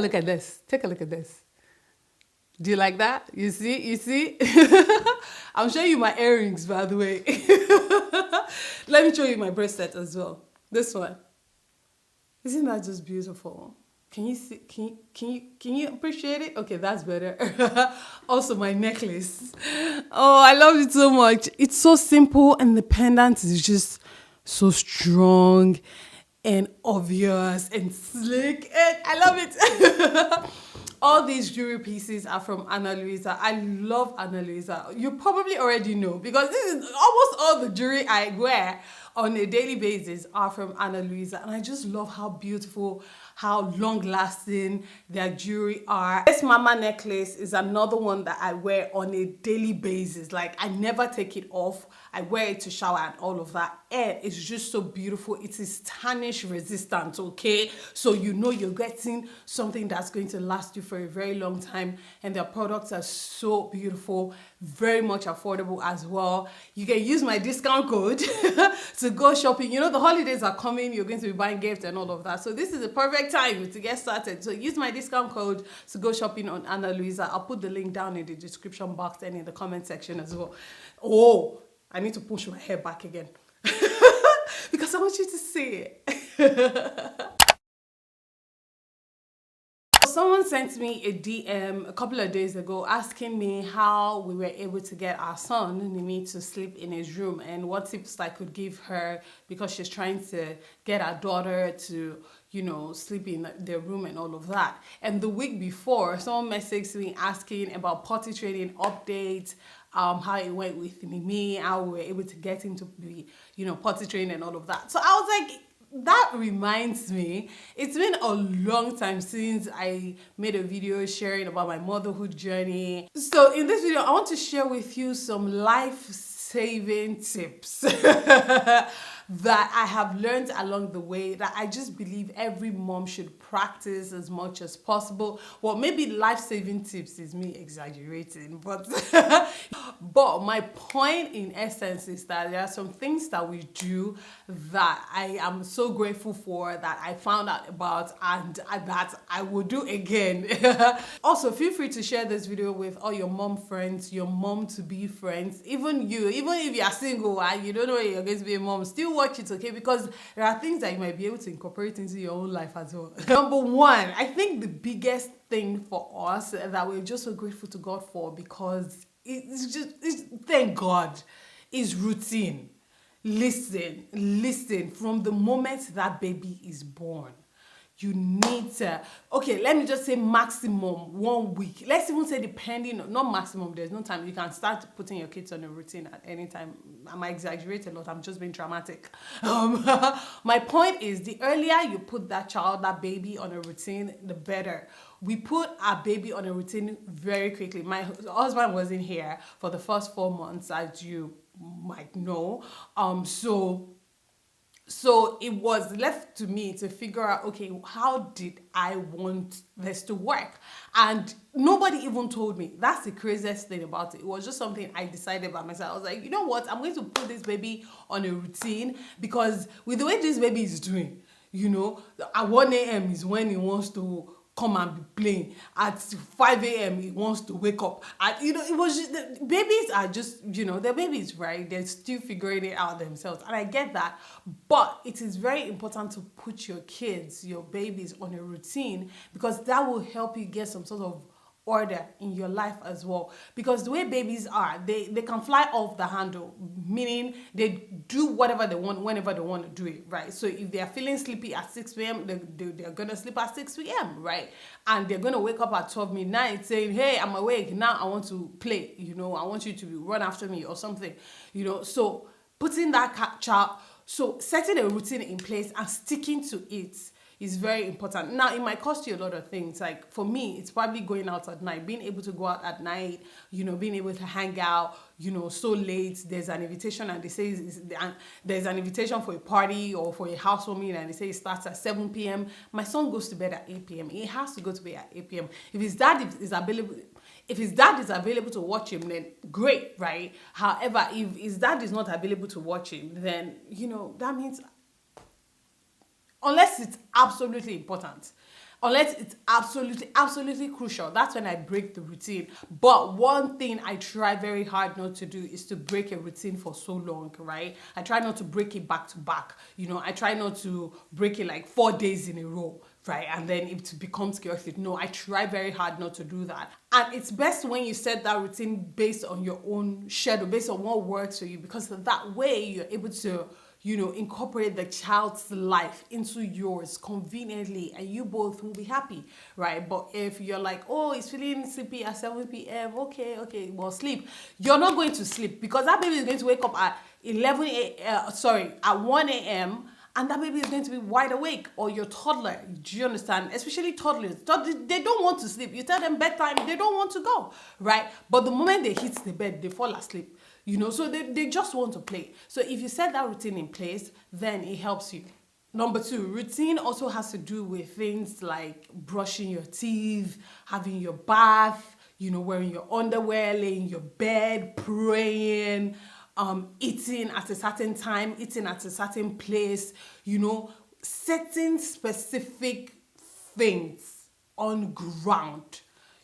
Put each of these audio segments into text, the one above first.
Look at this. Take a look at this. Do you like that? You see? You see? I'm showing you my earrings, by the way. Let me show you my bracelet as well. This one. Isn't that just beautiful? Can you see? Can you appreciate it? Okay, that's better. Also, my necklace. Oh, I love it so much. It's so simple, and the pendant is just so strong and obvious and slick, and I love it. All these jewelry pieces are from Ana Luisa. I love Ana Luisa. You probably already know because this is almost all the jewelry I wear on a daily basis are from Ana Luisa. And I just love how beautiful, how long lasting their jewelry are. This mama necklace is another one that I wear on a daily basis. Like I never take it off. I wear it to shower and all of that. And it's just so beautiful. It is tarnish resistant, okay? So you know you're getting something that's going to last you for a very long time. And their products are so beautiful, very much affordable as well. You can use my discount code to go shopping. You know, the holidays are coming. You're going to be buying gifts and all of that. So this is the perfect time to get started. So use my discount code to go shopping on Ana Luisa. I'll put the link down in the description box and in the comment section as well. Oh, I need to push my hair back again because I want you to see it. Someone sent me a DM a couple of days ago asking me how we were able to get our son, Nimi, to sleep in his room and what tips I could give her because she's trying to get our daughter to, you know, sleep in their room and all of that. And the week before, someone messaged me asking about potty training updates, how it went with Nimi, how we were able to get him to be, you know, potty trained and all of that. So I was like, that reminds me, it's been a long time since I made a video sharing about my motherhood journey. So in this video, I want to share with you some life-saving tips that I have learned along the way that I just believe every mom should practice as much as possible. Well, maybe life-saving tips is me exaggerating, but but my point in essence is that there are some things that we do that I am so grateful for, that I found out about, and that I will do again. Also, feel free to share this video with all your mom friends, your mom-to-be friends, even you, even if you are single and you don't know you're going to be a mom, still watch it, okay? Because there are things that you might be able to incorporate into your own life as well. Number one, I think the biggest thing for us that we're just so grateful to God for, because thank God, is routine. Listen, from the moment that baby is born, you need to, okay, let me just say maximum 1 week. Let's even say depending, not maximum, there's no time. You can start putting your kids on a routine at any time. I might exaggerate a lot, I'm just being dramatic. My point is, the earlier you put that child, that baby on a routine, the better. We put our baby on a routine very quickly. My husband wasn't here for the first 4 months, as you might know. So it was left to me to figure out, okay, how did I want this to work? And nobody even told me. That's the craziest thing about it. It was just something I decided by myself. I was like, you know what? I'm going to put this baby on a routine, because with the way this baby is doing, you know, at 1 a.m. is when he wants to come and be playing. At 5 a.m. he wants to wake up. And, you know, it was just, the babies are just, you know, they're babies, right? They're still figuring it out themselves. And I get that. But it is very important to put your kids, your babies, on a routine, because that will help you get some sort of order in your life as well. Because the way babies are, they can fly off the handle, meaning they do whatever they want whenever they want to do it, right? So if they are feeling sleepy at 6 p.m., they're going to sleep at 6 p.m., right? And they're going to wake up at 12 midnight saying, hey, I'm awake, now I want to play, you know, I want you to run after me or something, you know. So putting that child, so setting a routine in place and sticking to it is very important. Now, it might cost you a lot of things. Like for me, it's probably going out at night, being able to go out at night, you know, being able to hang out, you know, so late. There's an invitation and they say there's an invitation for a party or for a housewarming and they say it starts at 7 p.m. My son goes to bed at 8 p.m. He has to go to bed at 8 p.m. If his dad is available, if his dad is available to watch him, then great, right? However, if his dad is not available to watch him, then, you know, that means, unless it's absolutely important, Unless it's absolutely crucial. That's when I break the routine. But one thing I try very hard not to do is to break a routine for so long, right? I try not to break it back to back. I try not to break it like 4 days in a row, right? And then it becomes chaotic. No, I try very hard not to do that. And it's best when you set that routine based on your own schedule, based on what works for you, because that way you're able to incorporate the child's life into yours conveniently, and you both will be happy, right? But if you're like, oh, he's feeling sleepy at 7 p.m., okay, well, sleep. You're not going to sleep, because that baby is going to wake up at 1 a.m., and that baby is going to be wide awake, or your toddler. Do you understand? Especially toddlers. They don't want to sleep. You tell them bedtime, they don't want to go, right? But the moment they hit the bed, they fall asleep. So they just want to play. So if you set that routine in place, then it helps you. Number 2, routine also has to do with things like brushing your teeth, having your bath, wearing your underwear, laying in your bed, praying, eating at a certain time, eating at a certain place, setting specific things on ground,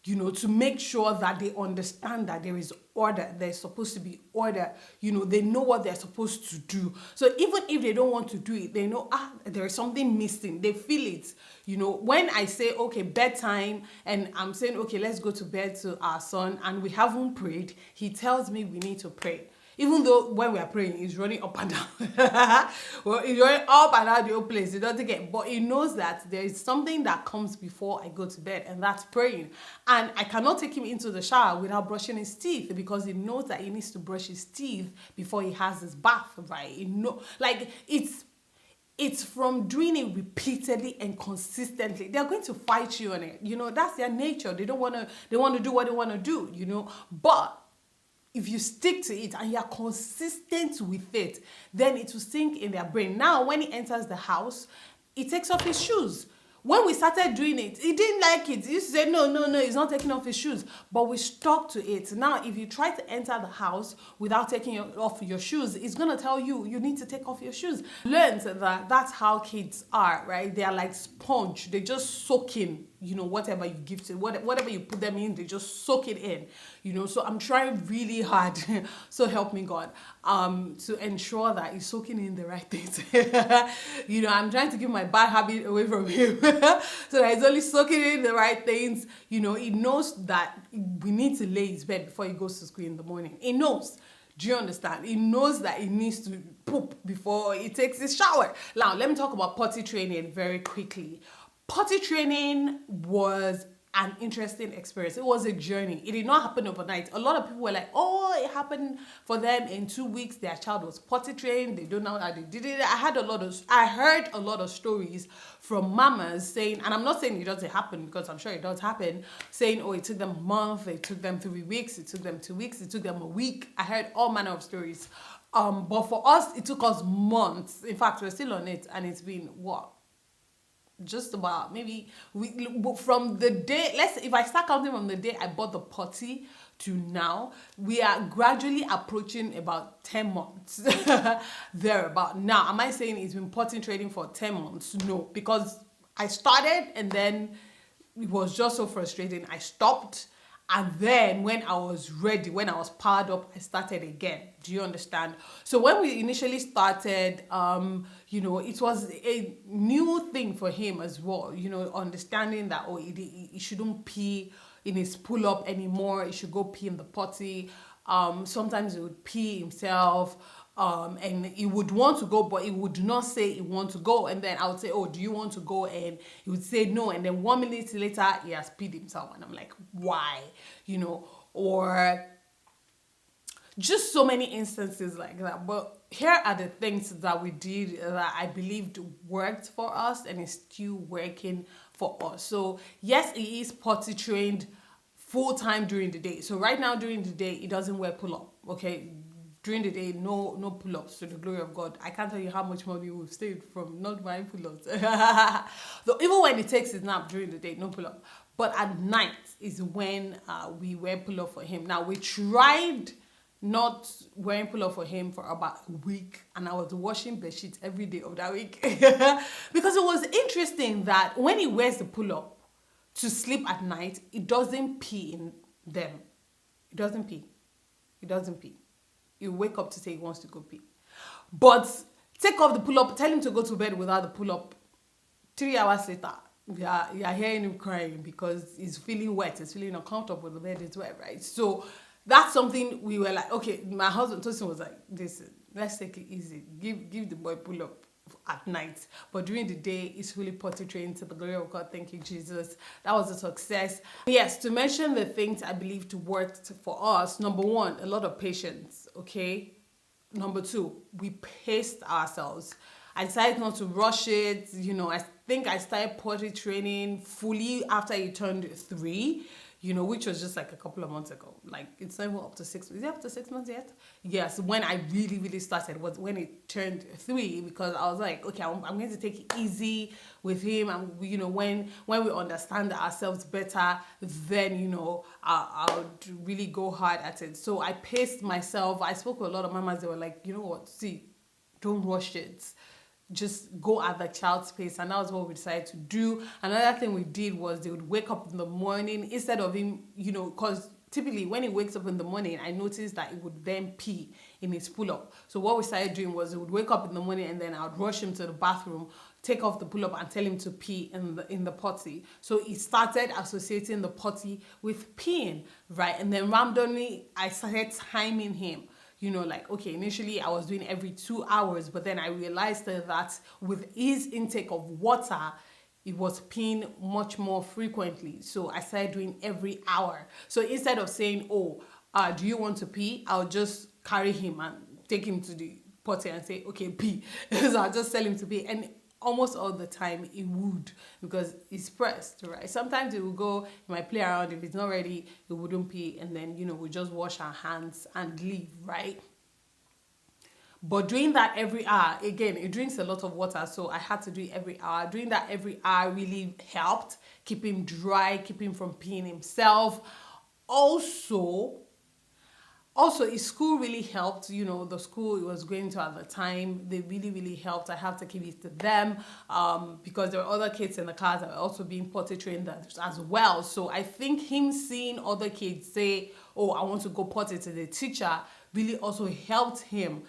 to make sure that they understand that there is order. There's supposed to be order. They know what they're supposed to do. So even if they don't want to do it, they know, there is something missing. They feel it. When I say, okay, bedtime, and I'm saying, okay, let's go to bed to our son, and we haven't prayed, he tells me we need to pray. Even though when we are praying, he's running up and down. Well, he's running up and down the whole place. He doesn't get, but he knows that there is something that comes before I go to bed, and that's praying. And I cannot take him into the shower without brushing his teeth, because he knows that he needs to brush his teeth before he has his bath, right? It's from doing it repeatedly and consistently. They're going to fight you on it. That's their nature. They want to do what they want to do, But if you stick to it and you're consistent with it, then it will sink in their brain. Now, when he enters the house, he takes off his shoes. When we started doing it, he didn't like it. He used to say, no, he's not taking off his shoes. But we stuck to it. Now, if you try to enter the house without taking off your shoes, it's going to tell you need to take off your shoes. Learned that that's how kids are, right? They are like sponge. They just soak in, whatever you give to, whatever you put them in, they just soak it in, So I'm trying really hard, so help me God, to ensure that he's soaking in the right things. I'm trying to give my bad habit away from him, so that he's only soaking in the right things. He knows that we need to lay his bed before he goes to school in the morning. He knows. Do you understand? He knows that he needs to poop before he takes his shower. Now, let me talk about potty training very quickly. Potty training was an interesting experience. It was a journey. It did not happen overnight. A lot of people were like, oh, it happened for them in 2 weeks. Their child was potty trained. They don't know how they did it. I heard a lot of stories from mamas saying, and I'm not saying it doesn't happen, because I'm sure it does happen, saying, oh, it took them a month, it took them 3 weeks, it took them 2 weeks, it took them a week. I heard all manner of stories. But for us, it took us months. In fact, we're still on it, and it's been what? Just about maybe from the day, if I start counting from the day I bought the potty to now, we are gradually approaching about 10 months. Thereabout. Now, am I saying it's been potty training for 10 months? No, because I started and then it was just so frustrating. I stopped. And then when I was ready, when I was powered up, I started again. Do you understand? So when we initially started, it was a new thing for him as well. Understanding that, he shouldn't pee in his pull-up anymore. He should go pee in the potty. Sometimes he would pee himself. And he would want to go, but he would not say he wants to go. And then I would say, oh, do you want to go? And he would say no. And then 1 minute later, he has peed himself. And I'm like, why? Or just so many instances like that. But here are the things that we did that I believed worked for us and is still working for us. So yes, he is potty trained full time during the day. So right now during the day, he doesn't wear pull-up. Okay. During the day, no pull-ups, to the glory of God. I can't tell you how much money we've saved from not buying pull-ups. So even when he takes his nap during the day, no pull-up. But at night is when we wear pull-up for him. Now, we tried not wearing pull-up for him for about a week, and I was washing bedsheets every day of that week. Because it was interesting that when he wears the pull-up, to sleep at night, it doesn't pee in them. It doesn't pee. It doesn't pee. You wake up to say he wants to go pee. But take off the pull-up, tell him to go to bed without the pull-up. 3 hours later, you're hearing him crying because he's feeling wet, he's feeling uncomfortable, the bed is wet, right? So that's something we were like, okay, my husband, Tosin, was like, listen, let's take it easy. Give the boy pull-up at night. But during the day, he's fully potty trained, to the glory of God. Thank you, Jesus. That was a success. Yes, to mention the things I believe worked for us. Number one, a lot of patience, okay? Number two, we paced ourselves. I decided not to rush it. I think I started potty training fully after he turned 3, which was just like a couple of months ago. Like, it's not even up to 6 months. Is it up to 6 months yet? Yes, when I really, really started was when it turned 3, because I was like, okay, I'm going to take it easy with him. And, when we understand ourselves better, then, I'll really go hard at it. So I paced myself. I spoke with a lot of mamas. They were like, you know what, see, don't rush it. Just go at the child's pace. And that was what we decided to do. Another thing we did was they would wake up in the morning instead of him, because typically when he wakes up in the morning, I noticed that he would then pee in his pull-up. So what we started doing was he would wake up in the morning and then I would rush him to the bathroom, take off the pull-up and tell him to pee in the potty. So he started associating the potty with peeing, right? And then randomly I started timing him. Okay, initially I was doing every 2 hours, but then I realized that with his intake of water, it was peeing much more frequently. So I started doing every hour. So instead of saying, do you want to pee? I'll just carry him and take him to the potty and say, okay, pee. So I'll just tell him to pee. And almost all the time he would, because he's pressed, right? Sometimes he will go, he might play around. If it's not ready, he wouldn't pee, and then we just wash our hands and leave, right? But doing that every hour, again, it drinks a lot of water, so I had to do it every hour. Doing that every hour really helped keep him dry, keep him from peeing himself. Also, his school really helped. The school he was going to at the time, they really, really helped. I have to give it to them because there were other kids in the class that were also being potty trained as well. So I think him seeing other kids say, I want to go potty to the teacher, really also helped him.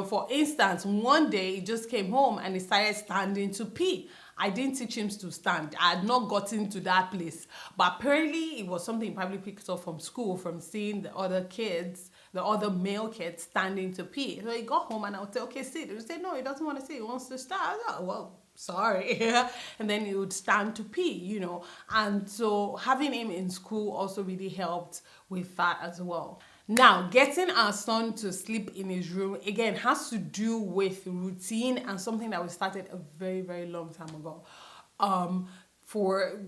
For instance, one day he just came home and he started standing to pee. I didn't teach him to stand. I had not gotten to that place. But apparently it was something he probably picked up from school, from seeing the other male kids standing to pee. So he got home and I would say, okay, sit. He would say, no, he doesn't want to sit. He wants to stand. I was like, well, sorry. And then he would stand to pee, And so having him in school also really helped with that as well. Now, getting our son to sleep in his room, again, has to do with routine and something that we started a very, very long time ago.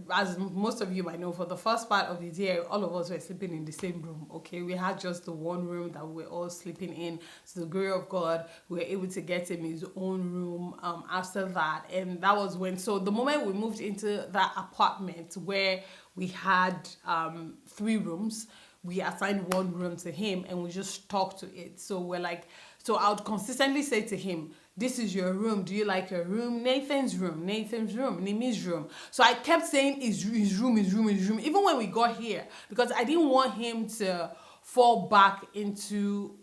As most of you might know, for the first part of the year, all of us were sleeping in the same room, okay? We had just the one room that we were all sleeping in. To the glory of God, we were able to get him his own room after that. And that was so the moment we moved into that apartment where we had 3 rooms, we assigned one room to him and we just talked to it. So I would consistently say to him, this is your room. Do you like your room? Nathan's room, Nimi's room. So I kept saying his room, even when we got here, because I didn't want him to fall back into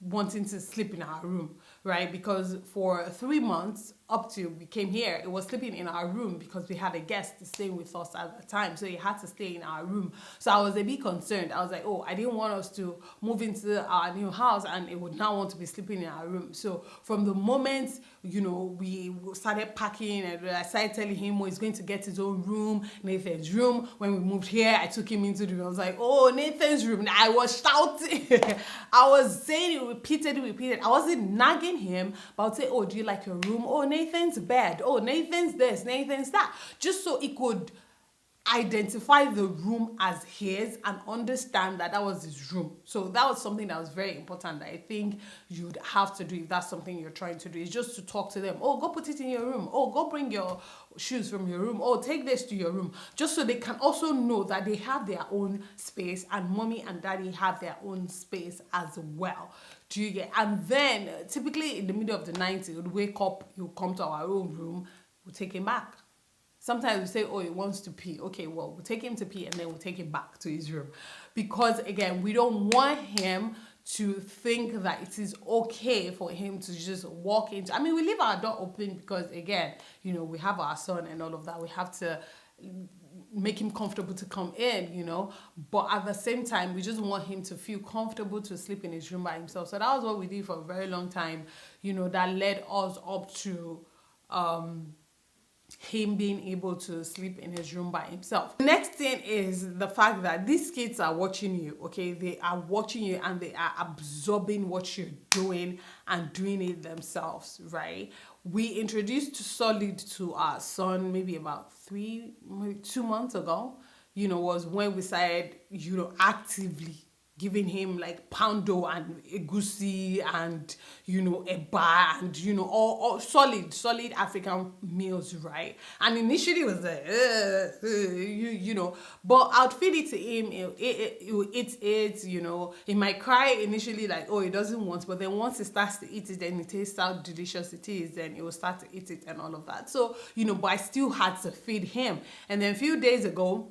wanting to sleep in our room, right? Because for 3 months up to we came here, it was sleeping in our room because we had a guest staying with us at the time, so he had to stay in our room. So I was a bit concerned. I was like, I didn't want us to move into our new house and it would now want to be sleeping in our room. So from the moment we started packing and I started telling him he's going to get his own room, Nathan's room. When we moved here, I took him into the room. I was like, Nathan's room. I was shouting. I was saying it repeated. I wasn't nagging him, but I would say, do you like your room? Nathan's bed. Nathan's this, Nathan's that. Just so he could identify the room as his and understand that was his room. So that was something that was very important that I think you'd have to do if that's something you're trying to do, is just to talk to them. Go put it in your room. Go bring your shoes from your room. Take this to your room. Just so they can also know that they have their own space and mommy and daddy have their own space as well. Do you get? And then typically in the middle of the night, he would wake up, he'll come to our own room, we'll take him back. sometimes we say, oh, he wants to pee. Okay, well, we'll take him to pee and then we'll take him back to his room. Because again, we don't want him to think that it is okay for him to just walk into, I mean, we leave our door open because again, you know, we have our son and all of that. We have to make him comfortable to come in, you know, but at the same time, we just want him to feel comfortable to sleep in his room by himself. So that was what we did for a very long time, you know, that led us up to him being able to sleep in his room by himself. The next thing is the fact that these kids are watching you, okay? They are watching you and they are absorbing what you're doing and doing it themselves, right? We introduced Solid to our son maybe about 2 months ago, you know, was when we started, you know, actively giving him like poundo and egusi and, you know, eba and, you know, all solid African meals, right? And initially it was like, you know, but I'd feed it to him, it will eat it, you know. He might cry initially like, oh, he doesn't want, but then once he starts to eat it, then it tastes how delicious it is, then he will start to eat it and all of that. So, you know, but I still had to feed him. And then a few days ago,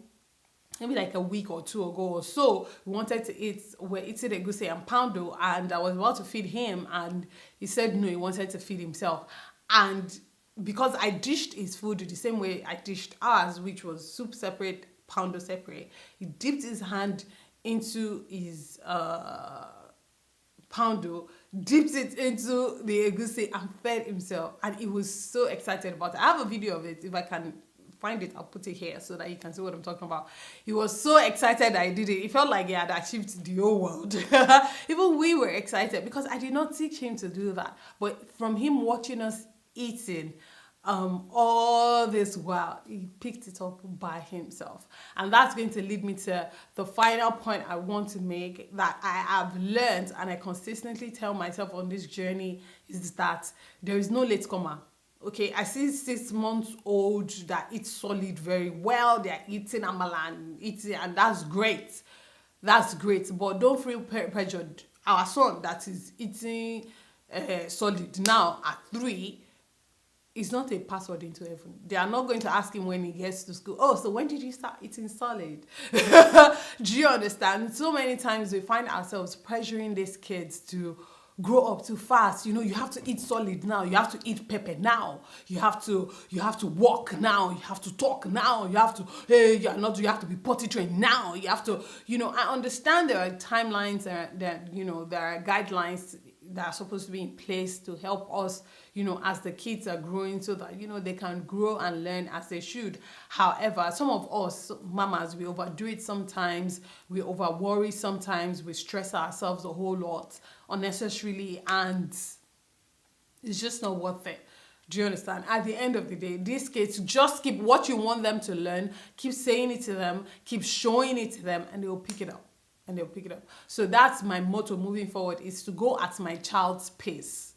maybe like a week or two ago or so, we're eating egusi and poundo, and I was about to feed him, and he said no, he wanted to feed himself. And because I dished his food the same way I dished ours, which was soup separate, poundo separate, he dipped his hand into his poundo, dipped it into the egusi and fed himself, and he was so excited about it. I have a video of it. If I can find it, I'll put it here so that you can see what I'm talking about. He was so excited that I did it. It felt like he had achieved the whole world. Even we were excited because I did not teach him to do that. But from him watching us eating all this while, he picked it up by himself. And that's going to lead me to the final point I want to make, that I have learned and I consistently tell myself on this journey, is that there is no latecomer. Okay, I see 6 months old that eat solid very well. They're eating amala and eating, and that's great. That's great. But don't feel pressured. Our son that is eating solid now at 3 is not a password into heaven. They are not going to ask him when he gets to school, oh, so when did you start eating solid? Do you understand? So many times we find ourselves pressuring these kids to grow up too fast. You know, you have to eat solid now. You have to eat pepper now. You have to walk now. You have to talk now. You have to, you have to be potty trained now. You have to, you know, I understand there are timelines that, you know, there are guidelines that are supposed to be in place to help us, you know, as the kids are growing, so that, you know, they can grow and learn as they should. However, some of us mamas, we overdo it sometimes, we over worry sometimes, we stress ourselves a whole lot unnecessarily, and it's just not worth it. Do you understand? At the end of the day, these kids, just keep what you want them to learn, keep saying it to them, keep showing it to them, and they will pick it up. And they'll pick it up. So that's my motto moving forward, is to go at my child's pace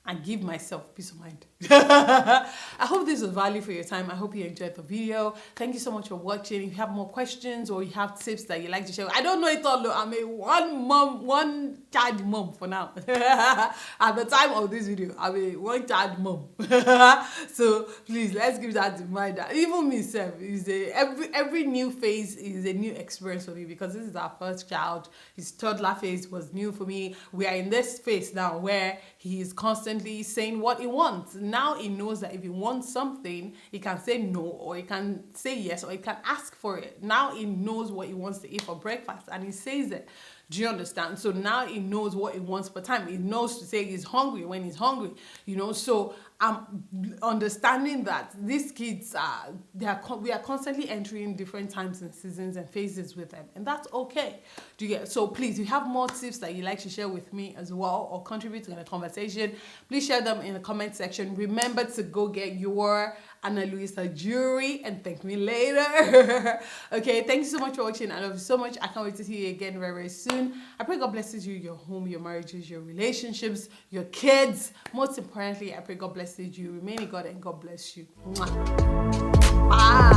and give myself peace of mind. I hope this was value for your time. I hope you enjoyed the video. Thank you so much for watching. If you have more questions or you have tips that you like to share, I don't know it all. I'm a one child mom for now. At the time of this video, I'm a one child mom. So please, let's give that in mind. Even myself, every new phase is a new experience for me, because this is our first child. His toddler phase was new for me. We are in this phase now where he is constantly saying what he wants. Now he knows that if he wants something, he can say no, or he can say yes, or he can ask for it. Now he knows what he wants to eat for breakfast, and he says it. Do you understand? So now he knows what he wants per time. He knows to say he's hungry when he's hungry, you know. So I'm understanding that these kids we are constantly entering different times and seasons and phases with them, and that's okay. Do you get? So please, if you have more tips that you'd like to share with me as well, or contribute to the conversation, please share them in the comment section. Remember to go get your Ana Luisa jewelry and thank me later. Okay, thank you so much for watching. I love you so much. I can't wait to see you again very, very soon. I pray God blesses you, your home, your marriages, your relationships, your kids. Most importantly, I pray God blesses you. Remain in God, and God bless you. Mwah. Bye.